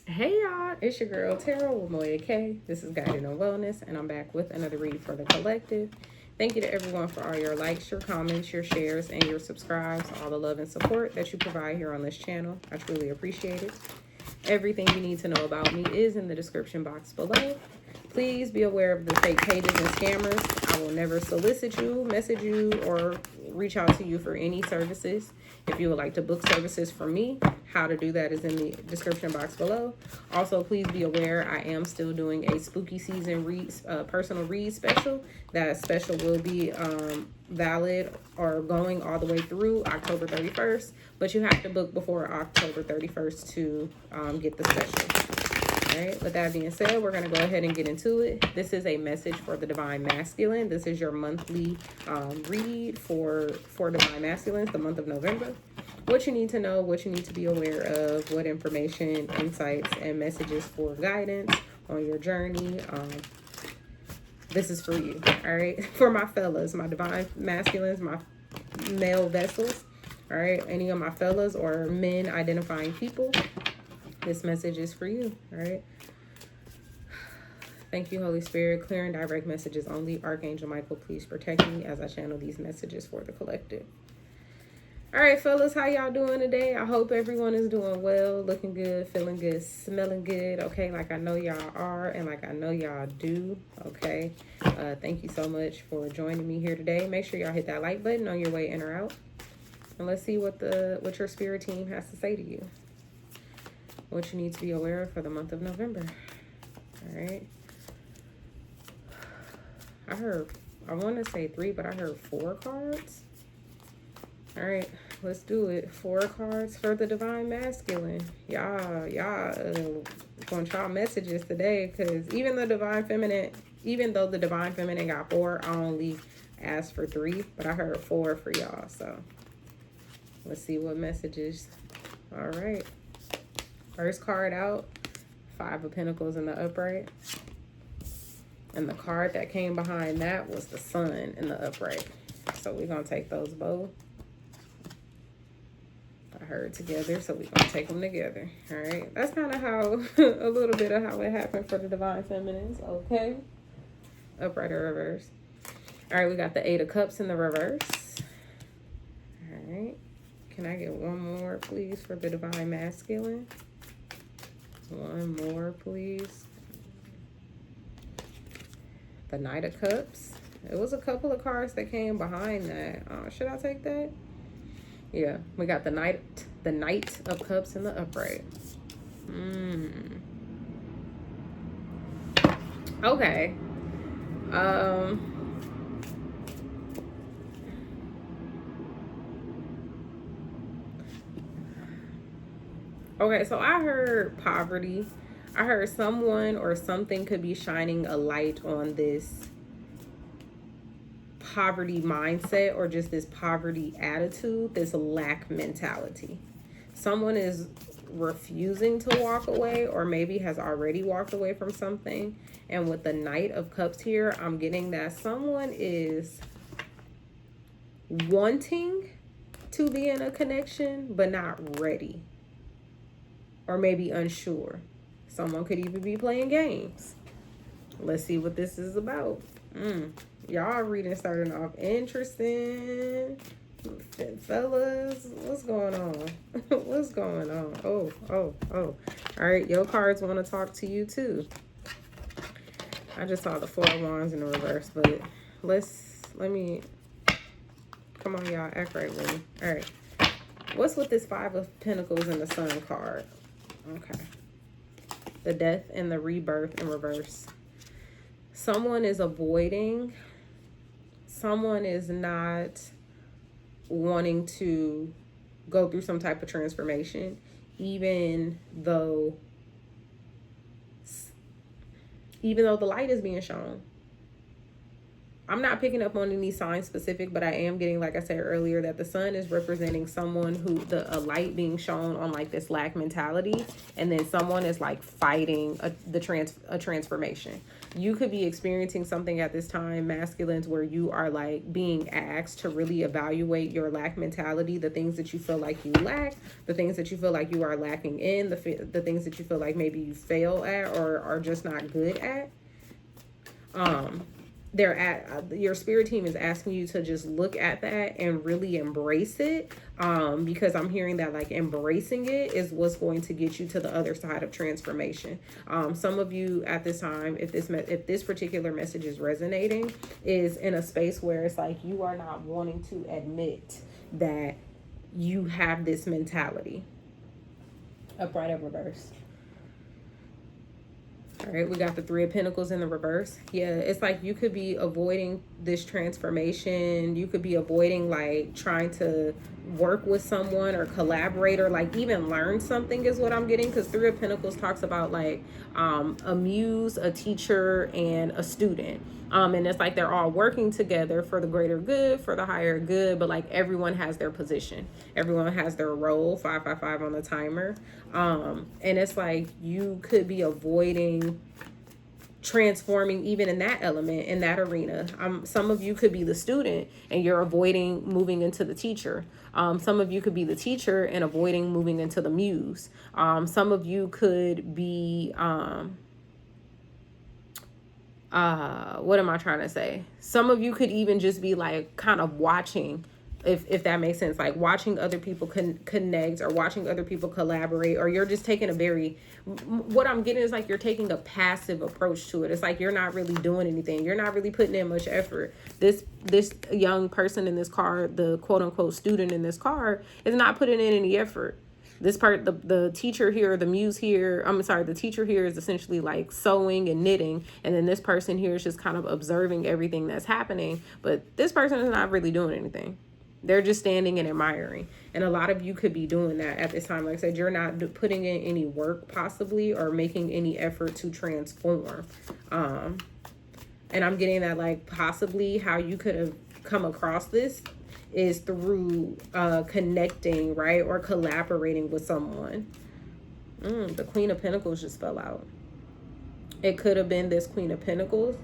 Hey y'all, it's your girl Tara with Moya K. This is Guided in Wellness, and I'm back with another read for the collective. Thank you to everyone for all your likes, your comments, your shares, and your subscribes, all the love and support that you provide here on this channel. I truly appreciate it. Everything you need to know about me is in the description box below. Please be aware of the fake pages and scammers. I will never solicit you, message you, or reach out to you for any services. If you would like to book services from me, how to do that is in the description box below. Also, please be aware I am still doing a spooky season personal read special. That special will be valid or going all the way through October 31st, but you have to book before October 31st to get the special. All right, with that being said, we're going to go ahead and get into it. This is a message for the Divine Masculine. This is your monthly read for Divine Masculines, the month of November. What you need to know, what you need to be aware of, what information, insights, and messages for guidance on your journey. This is for you, all right? For my fellas, my Divine Masculines, my male vessels, all right? Any of my fellas or men identifying people, this message is for you, all right? Thank you, Holy Spirit. Clear and direct messages only. Archangel Michael, please protect me as I channel these messages for the collective. All right, fellas, how y'all doing today? I hope everyone is doing well, looking good, feeling good, smelling good, okay? Like I know y'all are and like I know y'all do, okay? Thank you so much for joining me here today. Make sure y'all hit that like button on your way in or out. And let's see what your spirit team has to say to you. What you need to be aware of for the month of November. All right. I want to say 3, but I heard 4 cards. All right, let's do it. 4 cards for the Divine Masculine. Y'all gonna try messages today, because even though the Divine Feminine got 4, I only asked for 3, but I heard 4 for y'all. So let's see what messages. All right. First card out, 5 of Pentacles in the upright. And the card that came behind that was the Sun in the upright. So we're going to take those both. I heard together, so we're going to take them together. All right. That's kind of how, a little bit of how it happened for the Divine Feminines. Okay. Upright or reverse. All right. We got the 8 of Cups in the reverse. All right. Can I get one more, please, for the Divine Masculine? One more, please. The Knight of Cups. It was a couple of cards that came behind that. Should I take that? Yeah, we got the Knight of Cups in the upright. Okay. Okay, so I heard poverty. I heard someone or something could be shining a light on this poverty mindset, or just this poverty attitude, this lack mentality. Someone is refusing to walk away, or maybe has already walked away from something. And with the Knight of Cups here, I'm getting that someone is wanting to be in a connection, but not ready. Or maybe unsure. Someone could even be playing games. Let's see what this is about. Y'all reading starting off interesting. Fellas, what's going on? What's going on? Oh. All right, your cards want to talk to you too. I just saw the 4 of Wands in the reverse, but let me, come on, y'all, act right with me. All right. What's with this 5 of Pentacles and the Sun card? Okay. The Death and the Rebirth in reverse. Someone is avoiding. Someone is not wanting to go through some type of transformation, even though the light is being shown. I'm not picking up on any sign specific, but I am getting, like I said earlier, that the sun is representing someone who a light being shown on like this lack mentality, and then someone is like fighting a transformation. You could be experiencing something at this time, masculines, where you are like being asked to really evaluate your lack mentality, the things that you feel like you lack, the things that you feel like you are lacking in, the things that you feel like maybe you fail at or are just not good at. Your spirit team is asking you to just look at that and really embrace it, because I'm hearing that like embracing it is what's going to get you to the other side of transformation. Some of you at this time, if this particular message is resonating, is in a space where it's like you are not wanting to admit that you have this mentality. Upright of reverse. All right, we got the Three of Pentacles in the reverse. Yeah, it's like you could be avoiding this transformation. You could be avoiding like trying to work with someone or collaborate or like even learn something is what I'm getting, because Three of Pentacles talks about like a muse, a teacher, and a student. And it's like they're all working together for the greater good, for the higher good, but like everyone has their position. Everyone has their role, 555 on the timer. And it's like you could be avoiding transforming even in that element, in that arena. Some of you could be the student and you're avoiding moving into the teacher. Some of you could be the teacher and avoiding moving into the muse. Some of you could be... what am I trying to say? Some of you could even just be like kind of watching, if that makes sense, like watching other people connect or watching other people collaborate, or you're just taking what I'm getting is like you're taking a passive approach to it. It's like you're not really doing anything. You're not really putting in much effort. This young person in this card, the quote unquote student in this card, is not putting in any effort. This part, the teacher here, the muse here, the teacher here is essentially like sewing and knitting. And then this person here is just kind of observing everything that's happening. But this person is not really doing anything. They're just standing and admiring. And a lot of you could be doing that at this time. Like I said, you're not putting in any work possibly or making any effort to transform. And I'm getting that like possibly how you could have come across this is through connecting, right? Or collaborating with someone. The Queen of Pentacles just fell out. It could have been this Queen of Pentacles.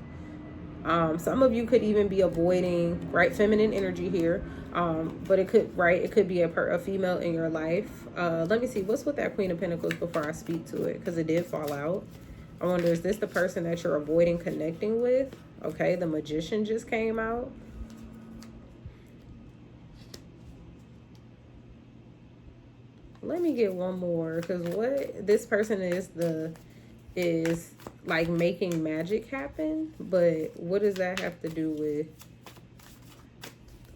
Some of you could even be avoiding, right, feminine energy here. But it could be a female in your life. Let me see, what's with that Queen of Pentacles before I speak to it? Because it did fall out. I wonder, is this the person that you're avoiding connecting with? Okay, the Magician just came out. Let me get one more, because what this person is like making magic happen, but what does that have to do with?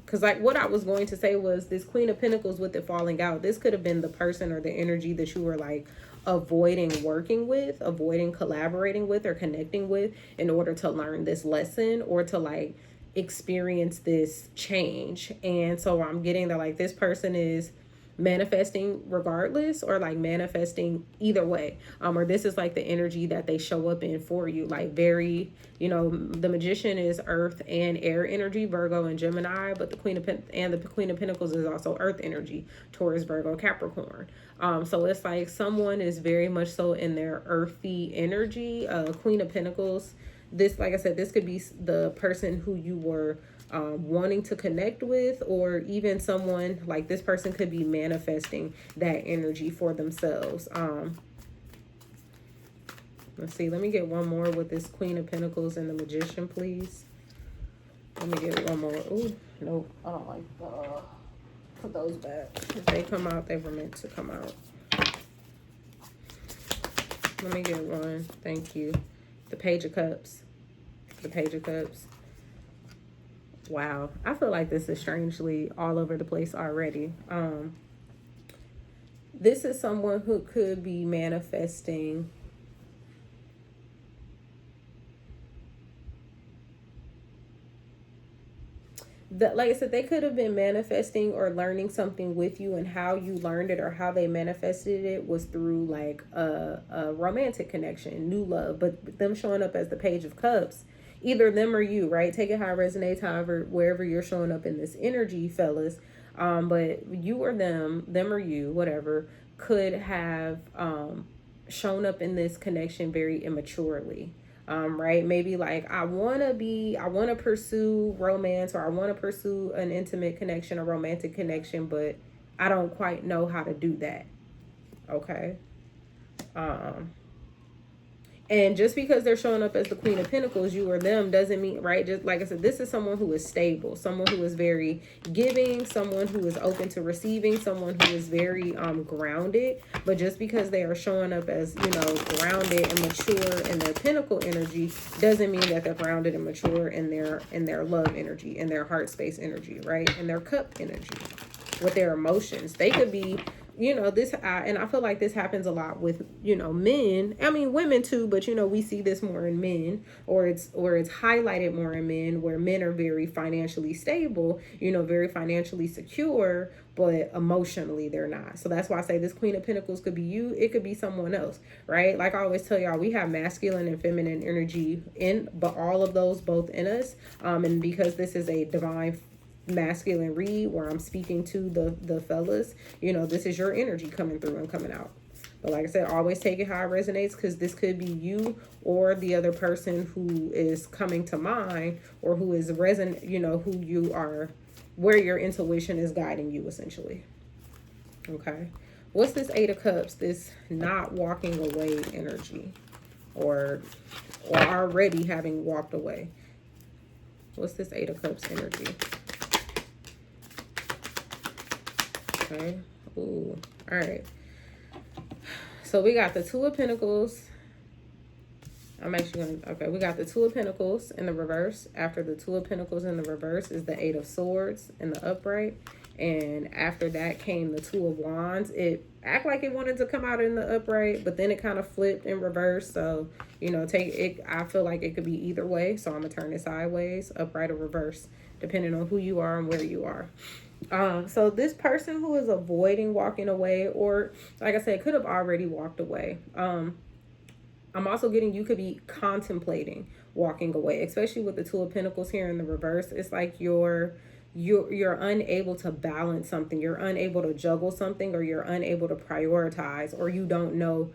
Because like what I was going to say was this Queen of Pentacles with it falling out, this could have been the person or the energy that you were like avoiding working with, avoiding collaborating with or connecting with in order to learn this lesson or to like experience this change. And so I'm getting that like this person is manifesting regardless, or like manifesting either way, or this is like the energy that they show up in for you, like very, the Magician is earth and air energy, Virgo and Gemini, but the Queen of Pentacles is also earth energy, Taurus, Virgo, Capricorn. So it's like someone is very much so in their earthy energy. Queen of Pentacles, this, like I said, this could be the person who you were wanting to connect with, or even someone like this person could be manifesting that energy for themselves. Let's see, let me get one more with this Queen of Pentacles and the Magician, please. Let me get one more. Oh no, I don't like put those back. If they come out, they were meant to come out. Let me get one. Thank you. The Page of Cups. The Page of Cups. Wow, I feel like this is strangely all over the place already. This is someone who could be manifesting that, like I said, they could have been manifesting or learning something with you, and how you learned it or how they manifested it was through like a romantic connection, new love. But them showing up as the Page of Cups either them or you, right? Take it how it resonates, however, wherever you're showing up in this energy, fellas. But you or them or you, whatever, could have shown up in this connection very immaturely. Right? Maybe like I want to pursue romance, or I want to pursue an intimate connection, a romantic connection, but I don't quite know how to do that. Okay. And just because they're showing up as the Queen of Pentacles, you or them, doesn't mean, right? Just like I said, this is someone who is stable, someone who is very giving, someone who is open to receiving, someone who is very grounded. But just because they are showing up as, grounded and mature in their Pentacle energy, doesn't mean that they're grounded and mature in their love energy, in their heart space energy, right? In their cup energy, with their emotions. They could be, and I feel like this happens a lot with, men. I mean, women too, but we see this more in men, or it's highlighted more in men, where men are very financially stable, very financially secure, but emotionally they're not. So that's why I say this Queen of Pentacles could be you. It could be someone else, right? Like I always tell y'all, we have masculine and feminine energy but all of those both in us. And because this is a divine masculine read where I'm speaking to the fellas, this is your energy coming through and coming out. But like I said, always take it how it resonates, because this could be you or the other person who is coming to mind, or who is who you are, where your intuition is guiding you, essentially. Okay. What's this Eight of Cups? This not walking away energy, or already having walked away. What's this Eight of Cups energy? Okay. Ooh. All right. So we got the Two of Pentacles. I'm actually going to... Okay. We got the Two of Pentacles in the reverse. After the Two of Pentacles in the reverse is the Eight of Swords in the upright. And after that came the Two of Wands. It act like it wanted to come out in the upright, but then it kind of flipped in reverse. So, take it. I feel like it could be either way. So I'm going to turn it sideways, upright or reverse, depending on who you are and where you are. So this person who is avoiding walking away, or like I said, could have already walked away. I'm also getting, you could be contemplating walking away, especially with the Two of Pentacles here in the reverse. It's like you're unable to balance something. You're unable to juggle something, or you're unable to prioritize, or you don't know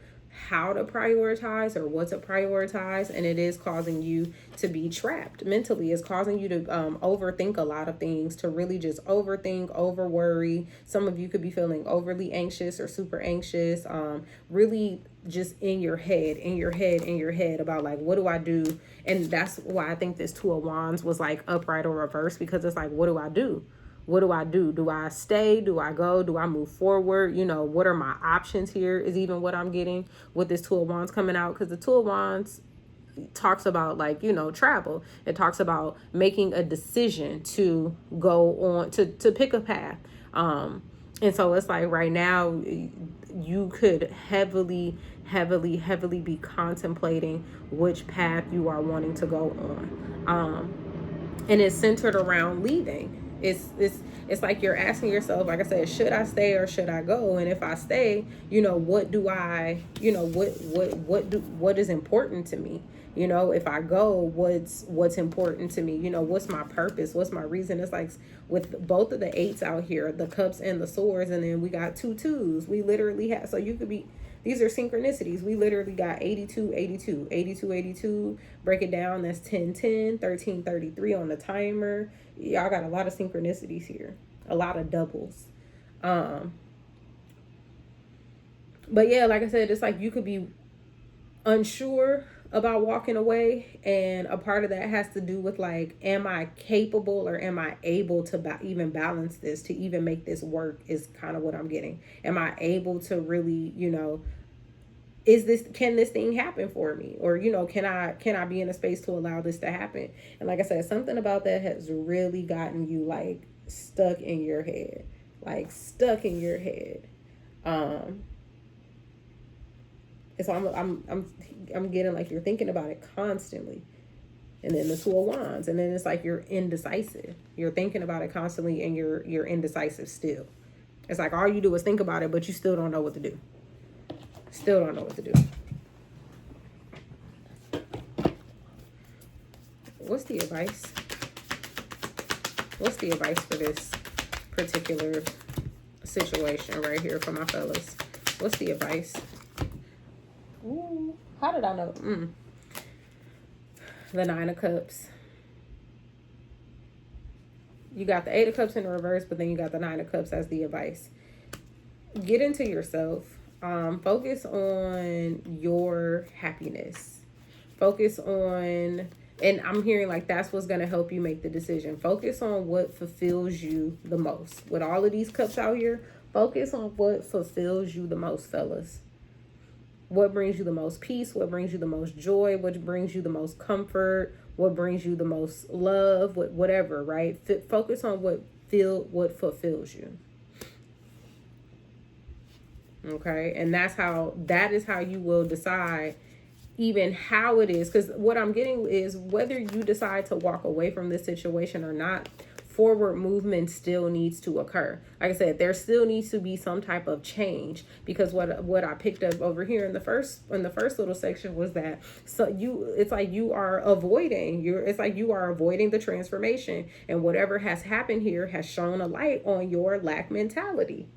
how to prioritize or what to prioritize, and it is causing you to be trapped mentally. It's causing you to overthink a lot of things, to really just overthink, over worry. Some of you could be feeling overly anxious or super anxious, really just in your head about like, what do I do? And that's why I think this Two of Wands was like upright or reverse, because it's like, what do I do? What do I do? Do I stay? Do I go? Do I move forward? What are my options here is even what I'm getting with this Two of Wands coming out, because the Two of Wands talks about like, travel. It talks about making a decision to go on, to pick a path. And so it's like right now you could heavily be contemplating which path you are wanting to go on. And it's centered around leaving. It's like you're asking yourself, like I said, should I stay or should I go? And if I stay, what do I, what is important to me? If I go, what's important to me? What's my purpose? What's my reason? It's like with both of the eights out here, the cups and the swords, and then we got 2 twos. We literally have, so you could be, these are synchronicities. We literally got 82, 82, 82, 82. Break it down. That's 10, 10, 13, 33 on the timer. Y'all got a lot of synchronicities here. A lot of doubles. But yeah, like I said, it's like you could be unsure about walking away, and a part of that has to do with like, am I capable or am I able to even balance this, to even make this work, is kind of what I'm getting. Am I able to really, can this thing happen for me? Or, can I be in a space to allow this to happen? And like I said, something about that has really gotten you like stuck in your head, And so I'm getting like you're thinking about it constantly. And then the Two of Wands, and then it's like you're indecisive. You're thinking about it constantly, and you're indecisive still. It's like all you do is think about it, but you still don't know what to do. Still don't know what to do. What's the advice? What's the advice for this particular situation right here for my fellas? What's the advice? Ooh, how did I know? The Nine of Cups. You got the Eight of Cups in reverse, but then you got the Nine of Cups as the advice. Get into yourself. Focus on your happiness. Focus on, and I'm hearing like that's what's going to help you make the decision. Focus on what fulfills you the most. With all of these cups out here, focus on what fulfills you the most, fellas. What brings you the most peace? What brings you the most joy? What brings you the most comfort? What brings you the most love? Whatever, right? Focus on what fulfills you. Okay, and that is how you will decide even how it is. Because what I'm getting is whether you decide to walk away from this situation or not, forward movement still needs to occur. Like I said, there still needs to be some type of change, because what I picked up over here in the first little section was that it's like you are avoiding the transformation, and whatever has happened here has shown a light on your lack mentality.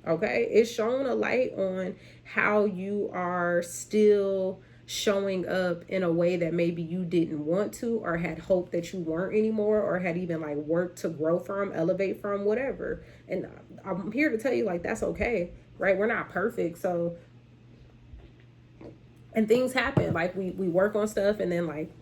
Okay, it's shown a light on how you are still showing up in a way that maybe you didn't want to, or had hoped that you weren't anymore, or had even like worked to grow from, elevate from, whatever. And I'm here to tell you, like, that's okay, right? We're not perfect. So, and things happen, like we work on stuff, and then like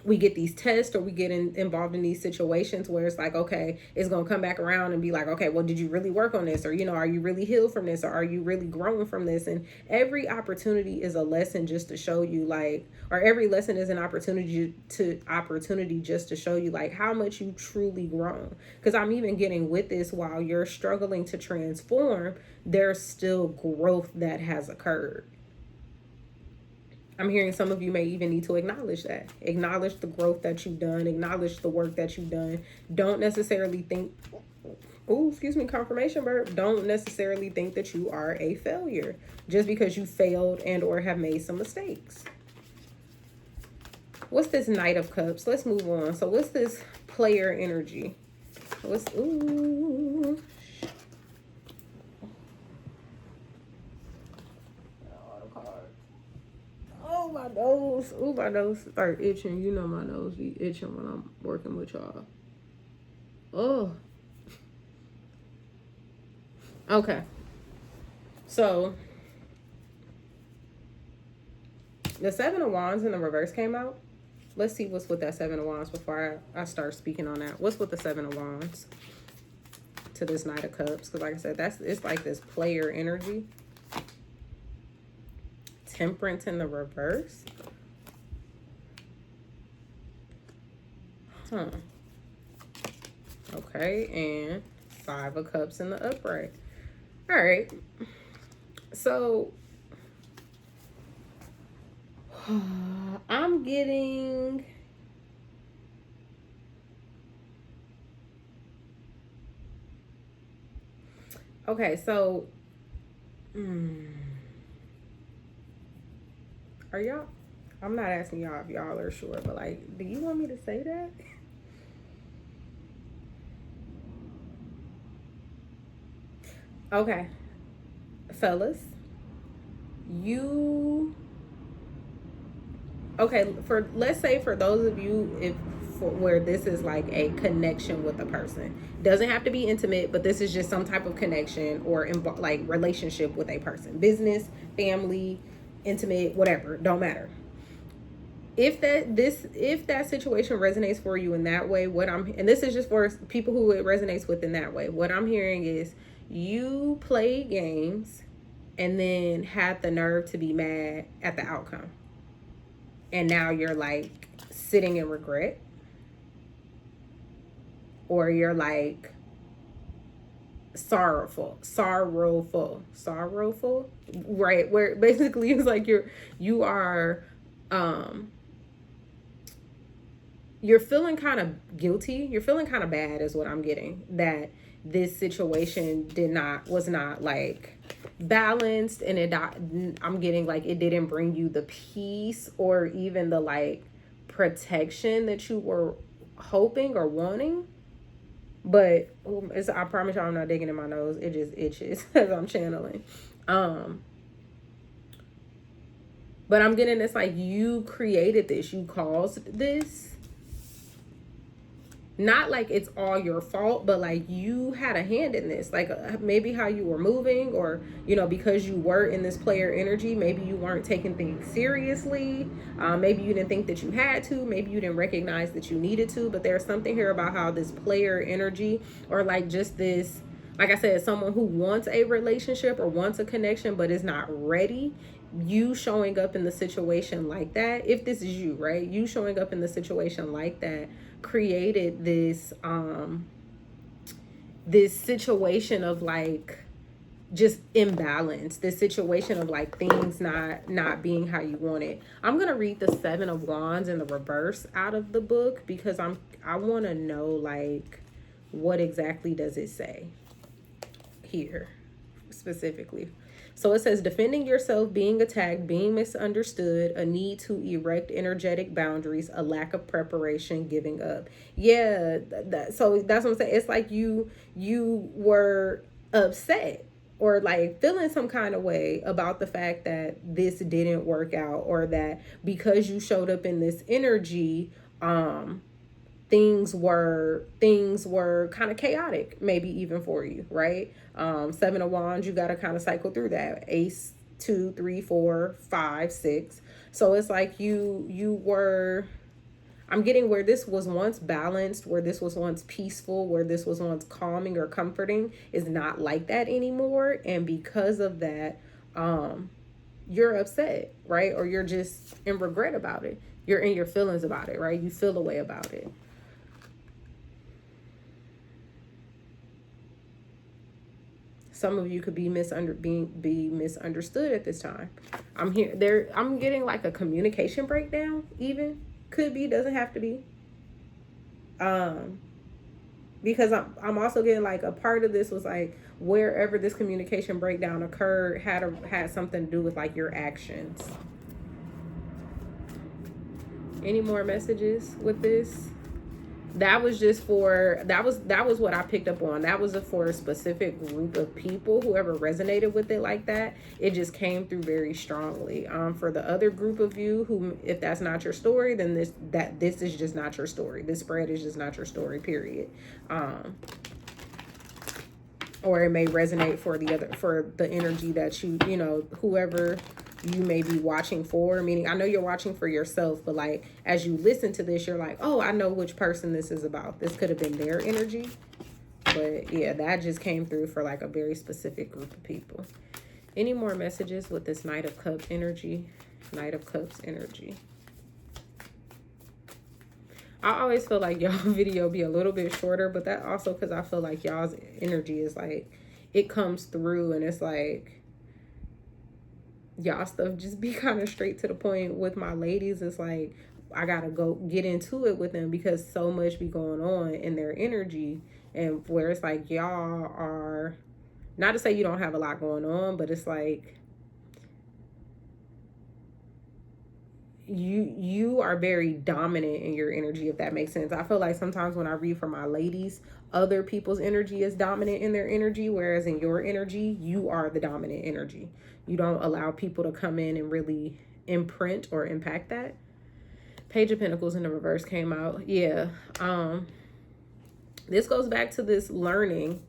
we get these tests, or we get involved in these situations where it's like, okay, it's going to come back around and be like, okay, well, did you really work on this? Or, are you really healed from this? Or are you really growing from this? And every opportunity is a lesson just to show you or every lesson is an opportunity just to show you like how much you truly grown. Because I'm even getting with this, while you're struggling to transform, there's still growth that has occurred. I'm hearing some of you may even need to acknowledge that. Acknowledge the growth that you've done. Acknowledge the work that you've done. Don't necessarily think, confirmation verb. Don't necessarily think that you are a failure just because you failed and or have made some mistakes. What's this Knight of Cups? Let's move on. So what's this player energy? My nose start itching. You know my nose be itching when I'm working with y'all. Oh. Okay. So, the Seven of Wands in the reverse came out. Let's see what's with that Seven of Wands before I start speaking on that. What's with the Seven of Wands to this Knight of Cups? Because like I said, it's like this player energy. Temperance in the reverse. Okay, and Five of Cups in the upright. All right. So I'm getting okay, so are y'all, I'm not asking y'all if y'all are sure, but like, do you want me to say that? Okay, fellas, let's say for those of you where this is like a connection with a person, doesn't have to be intimate, but this is just some type of connection or like relationship with a person, business, family, intimate, whatever, don't matter. If that situation resonates for you in that way, and this is just for people who it resonates with in that way, what I'm hearing is you played games and then had the nerve to be mad at the outcome. And now you're like sitting in regret. Or you're like sorrowful, right? Where basically it's like you are you're feeling kind of guilty. You're feeling kind of bad is what I'm getting, that this situation was not like balanced, and I'm getting like it didn't bring you the peace or even the like protection that you were hoping or wanting. But I promise y'all I'm not digging in my nose. It just itches as I'm channeling. But I'm getting this, like, you created this, you caused this. Not like it's all your fault, but like you had a hand in this. Like maybe how you were moving, or, you know, because you were in this player energy, maybe you weren't taking things seriously. Maybe you didn't think that you had to. Maybe you didn't recognize that you needed to. But there's something here about how this player energy, or like just this, like I said, someone who wants a relationship or wants a connection but is not ready. You showing up in the situation like that, if this is you, right? You showing up in the situation like that created this this situation of like just imbalance, this situation of like things not being how you want it. I'm gonna read the 7 of Wands in the reverse out of the book, because I want to know, like, what exactly does it say here specifically. So it says defending yourself, being attacked, being misunderstood, a need to erect energetic boundaries, a lack of preparation, giving up. Yeah, so that's what I'm saying. It's like you were upset or like feeling some kind of way about the fact that this didn't work out, or that because you showed up in this energy, things were kind of chaotic, maybe even for you, right? 7 of Wands, you got to kind of cycle through that. Ace, 2, 3, 4, 5, 6. So it's like you were, I'm getting where this was once balanced, where this was once peaceful, where this was once calming or comforting, is not like that anymore. And because of that, you're upset, right? Or you're just in regret about it. You're in your feelings about it, right? You feel a way about it. Some of you could be misunderstood at this time. I'm getting like a communication breakdown, even. Could be, doesn't have to be. Because I'm also getting like a part of this was like wherever this communication breakdown occurred had something to do with like your actions. Any more messages with this? That was just for, that was what I picked up on. That was for a specific group of people. Whoever resonated with it like that, it just came through very strongly. For the other group of you who, if that's not your story, then this is just not your story. This spread is just not your story, period. Or it may resonate for the energy that you know, whoever you may be watching for, meaning I know you're watching for yourself, but like as you listen to this, you're like, oh, I know which person this is about. This could have been their energy. But yeah, that just came through for like a very specific group of people. Any more messages with this Knight of Cups energy? Knight of Cups energy. I always feel like y'all video be a little bit shorter, but that also because I feel like y'all's energy is like, it comes through and it's like, y'all stuff just be kind of straight to the point. With my ladies, it's like I gotta go get into it with them because so much be going on in their energy, and where it's like y'all are, not to say you don't have a lot going on, but it's like you are very dominant in your energy, if that makes sense. I feel like sometimes when I read for my ladies, other people's energy is dominant in their energy, whereas in your energy, you are the dominant energy. You don't allow people to come in and really imprint or impact that. Page of Pentacles in the reverse came out. Yeah. This goes back to this learning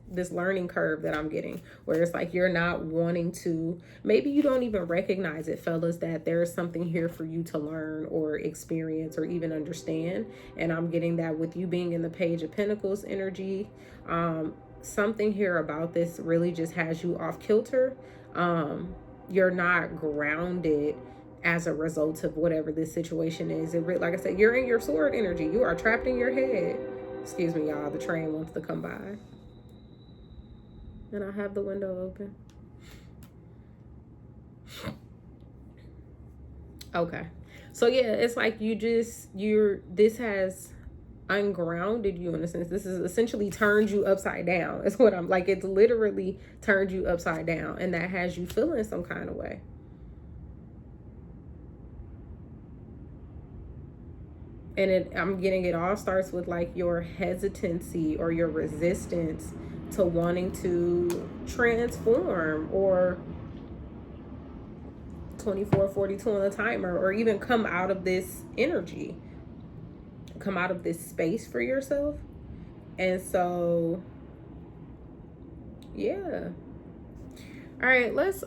curve that I'm getting, where it's like you're not wanting to, maybe you don't even recognize it, fellas, that there is something here for you to learn or experience or even understand. And I'm getting that with you being in the Page of Pentacles energy. Something here about this really just has you off kilter. You're not grounded as a result of whatever this situation is. Like I said, you're in your sword energy. You are trapped in your head. Excuse me, y'all. The train wants to come by. And I have the window open. Okay. So yeah, it's like this has ungrounded you in a sense. This has essentially turned you upside down. It's what I'm like. It's literally turned you upside down. And that has you feeling some kind of way. And I'm getting it all starts with like your hesitancy or your resistance to wanting to transform, or 2442 on the timer, or even come out of this energy, come out of this space for yourself. And so, yeah. All right, let's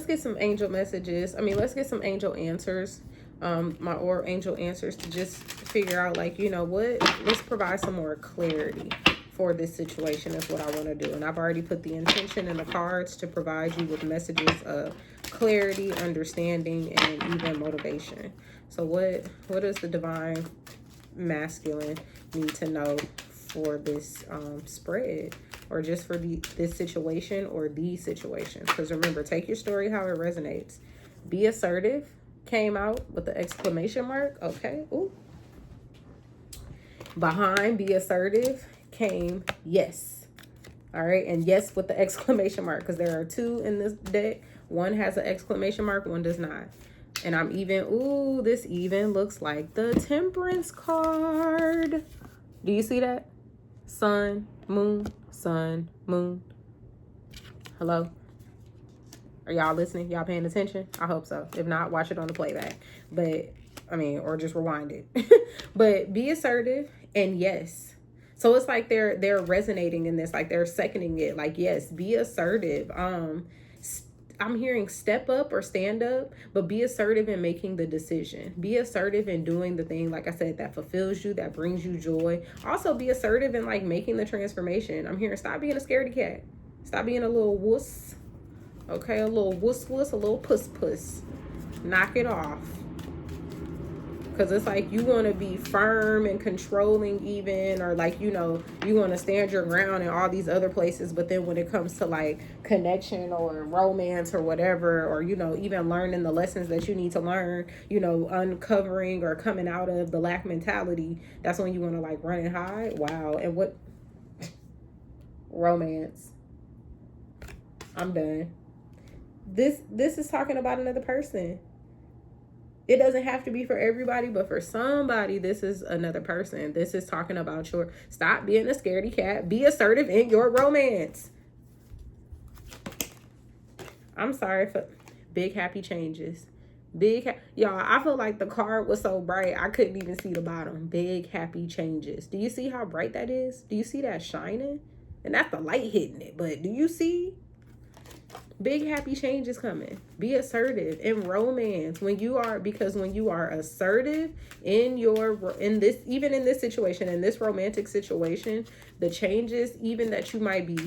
get some angel messages. Let's get some angel answers. Or angel answers to just figure out, like, you know what, let's provide some more clarity for this situation is what I want to do. And I've already put the intention in the cards to provide you with messages of clarity, understanding, and even motivation. So what does the divine masculine need to know for this spread, or just for this situation or these situations? Because remember, take your story how it resonates. Be assertive came out with the exclamation mark. Okay. Ooh. Behind be assertive came yes. All right. And yes with the exclamation mark, because there are two in this deck. One has an exclamation mark, one does not. And I'm even, ooh, this even looks like the Temperance card. Do you see that? Sun, moon, sun, moon. Hello? Are y'all listening? Y'all paying attention? I hope so. If not, watch it on the playback. But, or just rewind it. But be assertive and yes. So it's like they're resonating in this, like they're seconding it. Like, yes, be assertive. I'm hearing step up or stand up, but be assertive in making the decision. Be assertive in doing the thing, like I said, that fulfills you, that brings you joy. Also be assertive in like making the transformation. I'm hearing stop being a scaredy cat. Stop being a little wuss. Okay, a little wuss, a little puss. Knock it off. Because it's like you want to be firm and controlling even, or like, you want to stand your ground in all these other places. But then when it comes to like connection or romance or whatever, or, even learning the lessons that you need to learn, uncovering or coming out of the lack mentality, that's when you want to like run and hide. Wow. And what? Romance. I'm done. This is talking about another person. It doesn't have to be for everybody, but for somebody, this is another person. This is talking about stop being a scaredy cat. Be assertive in your romance. I'm sorry for big happy changes. Y'all, I feel like the card was so bright, I couldn't even see the bottom. Big happy changes. Do you see how bright that is? Do you see that shining? And that's the light hitting it, but do you see? Big happy change is coming. Be assertive in romance when you are assertive in this situation, in this romantic situation, the changes even that you might be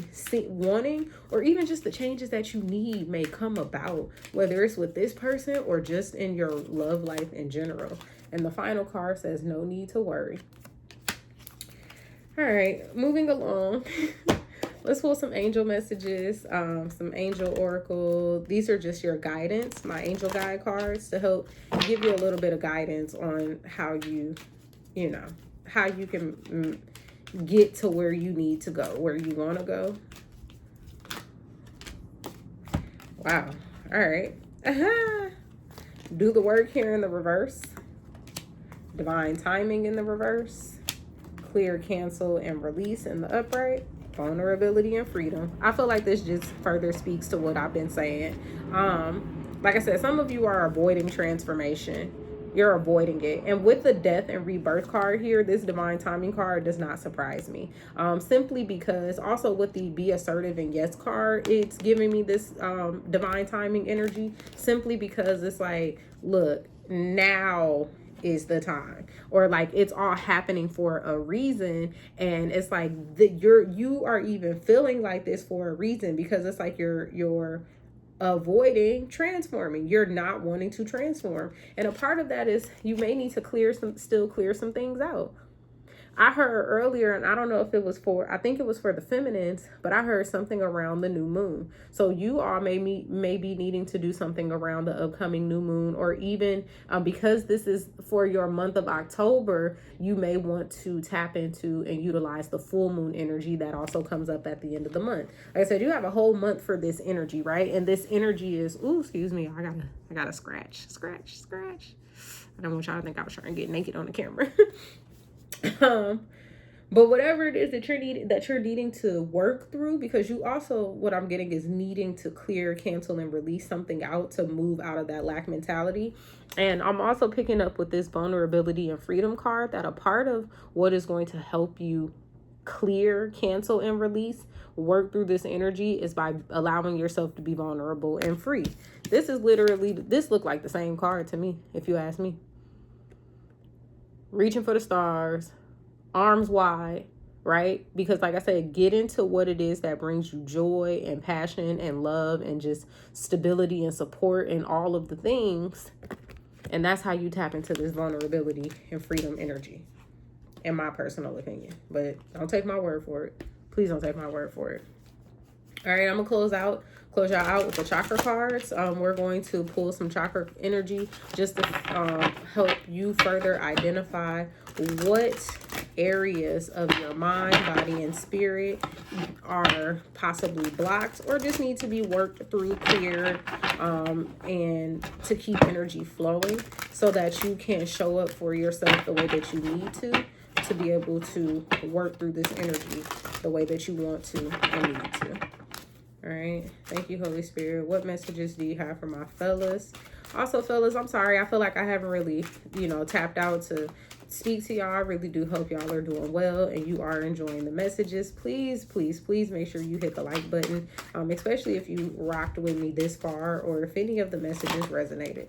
wanting, or even just the changes that you need, may come about, whether it's with this person or just in your love life in general. And the final card says no need to worry. All right, moving along. Let's pull some angel messages, some angel oracle. These are just your guidance, my angel guide cards, to help give you a little bit of guidance on how you can get to where you need to go, where you want to go. Wow. All right. Do the work here in the reverse. Divine timing in the reverse. Clear, cancel, and release in the upright. Vulnerability and freedom. I feel like this just further speaks to what I've been saying. Like I said, some of you are avoiding transformation. You're avoiding it. And with the death and rebirth card here, this divine timing card does not surprise me. Simply because also with the be assertive and yes card, it's giving me this divine timing energy, simply because it's like, look, now is the time, or like it's all happening for a reason. And it's like you are even feeling like this for a reason, because it's like you're avoiding transforming. You're not wanting to transform, and a part of that is you may need to clear some things out. I heard earlier, and I don't know if it was for, I think it was for the feminines, but I heard something around the new moon. So you all may be needing to do something around the upcoming new moon, or even because this is for your month of October, you may want to tap into and utilize the full moon energy that also comes up at the end of the month. Like I said, you have a whole month for this energy, right? And this energy is, ooh, excuse me, I gotta scratch. I don't want y'all to think I was trying to get naked on the camera. But whatever it is that you're needing to work through, because you also, what I'm getting is needing to clear, cancel, and release something out to move out of that lack mentality. And I'm also picking up with this vulnerability and freedom card that a part of what is going to help you clear, cancel, and release, work through this energy, is by allowing yourself to be vulnerable and free. This looked like the same card to me, if you ask me. Reaching for the stars, arms wide, right? Because like I said, get into what it is that brings you joy and passion and love and just stability and support and all of the things. And that's how you tap into this vulnerability and freedom energy, in my personal opinion. But don't take my word for it. Please don't take my word for it. All right, I'm gonna close y'all out with the chakra cards. We're going to pull some chakra energy just to help you further identify what areas of your mind, body, and spirit are possibly blocked or just need to be worked through, cleared, and to keep energy flowing so that you can show up for yourself the way that you need to be able to work through this energy the way that you want to and need to. All right. Thank you, Holy Spirit. What messages do you have for my fellas? Also, fellas, I'm sorry. I feel like I haven't really, tapped out to speak to y'all. I really do hope y'all are doing well and you are enjoying the messages. Please, please, please make sure you hit the like button, especially if you rocked with me this far or if any of the messages resonated.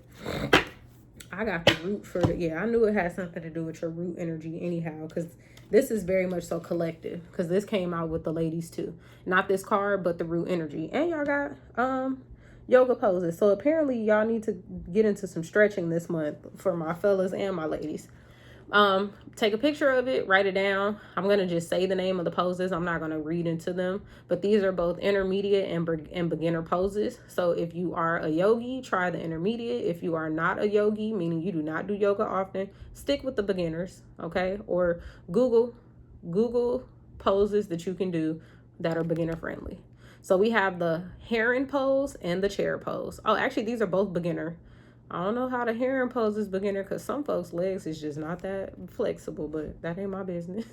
I got the root for I knew it had something to do with your root energy anyhow, because this is very much so collective, because this came out with the ladies too. Not this card, but the root energy. And y'all got yoga poses. So apparently y'all need to get into some stretching this month for my fellas and my ladies. Take a picture of it, write it down. I'm going to just say the name of the poses. I'm not going to read into them, but these are both intermediate and beginner poses. So if you are a yogi, try the intermediate. If you are not a yogi, meaning you do not do yoga often, stick with the beginners. Okay. Or Google poses that you can do that are beginner friendly. So we have the heron pose and the chair pose. Oh, actually these are both beginner. I don't know how the heron pose is beginner because some folks' legs is just not that flexible, but that ain't my business.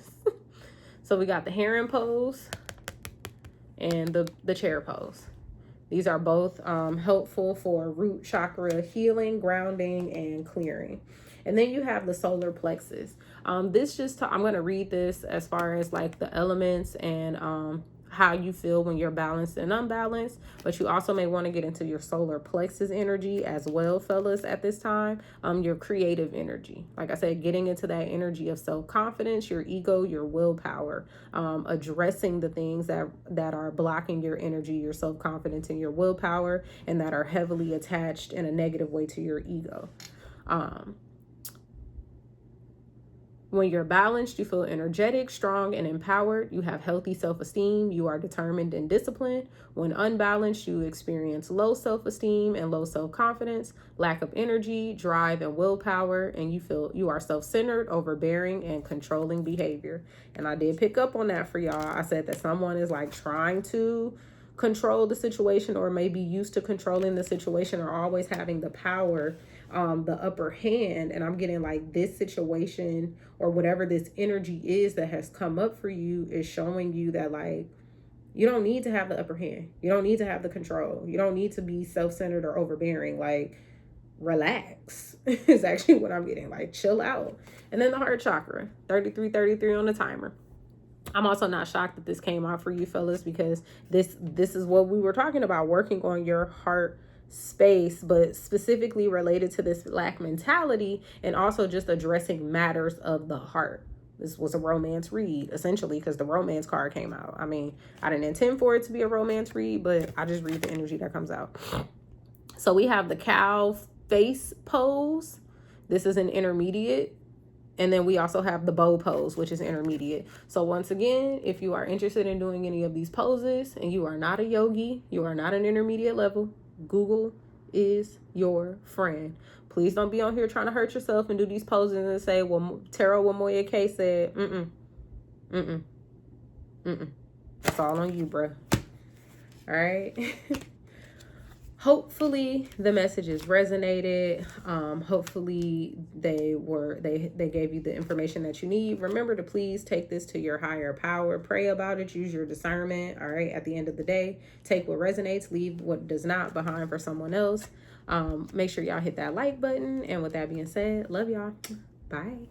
So we got the heron pose and the chair pose. These are both helpful for root chakra healing, grounding, and clearing. And then you have the solar plexus. I'm going to read this as far as like the elements and how you feel when you're balanced and unbalanced, but you also may want to get into your solar plexus energy as well, fellas, at this time. Your creative energy, like I said, getting into that energy of self-confidence, your ego, your willpower, addressing the things that are blocking your energy, your self-confidence, and your willpower, and that are heavily attached in a negative way to your ego. When you're balanced, you feel energetic, strong, and empowered. You have healthy self-esteem. You are determined and disciplined. When unbalanced, you experience low self-esteem and low self-confidence, lack of energy, drive, and willpower, and you are self-centered, overbearing, and controlling behavior. And I did pick up on that for y'all. I said that someone is like trying to control the situation or maybe used to controlling the situation or always having the power, the upper hand. And I'm getting like this situation or whatever this energy is that has come up for you is showing you that like you don't need to have the upper hand. You don't need to have the control. You don't need to be self-centered or overbearing. Like, relax is actually what I'm getting. Like, chill out. And then the heart chakra, 33 on the timer. I'm also not shocked that this came out for you fellas, because this is what we were talking about, working on your heart space, but specifically related to this lack mentality and also just addressing matters of the heart. This was a romance read, essentially, because the romance card came out. I mean, I didn't intend for it to be a romance read, but I just read the energy that comes out. So we have the cow face pose. This is an intermediate And then we also have the bow pose, which is intermediate. So once again, if you are interested in doing any of these poses and you are not a yogi, you are not an intermediate level, Google is your friend. Please don't be on here trying to hurt yourself and do these poses and say, well, Tarot what Moya K said. It's all on you, bruh. All right. Hopefully the messages resonated. Hopefully they gave you the information that you need. Remember to please take this to your higher power. Pray about it. Use your discernment. All right. At the end of the day, take what resonates, leave what does not behind for someone else. Make sure y'all hit that like button. And with that being said, love y'all. Bye.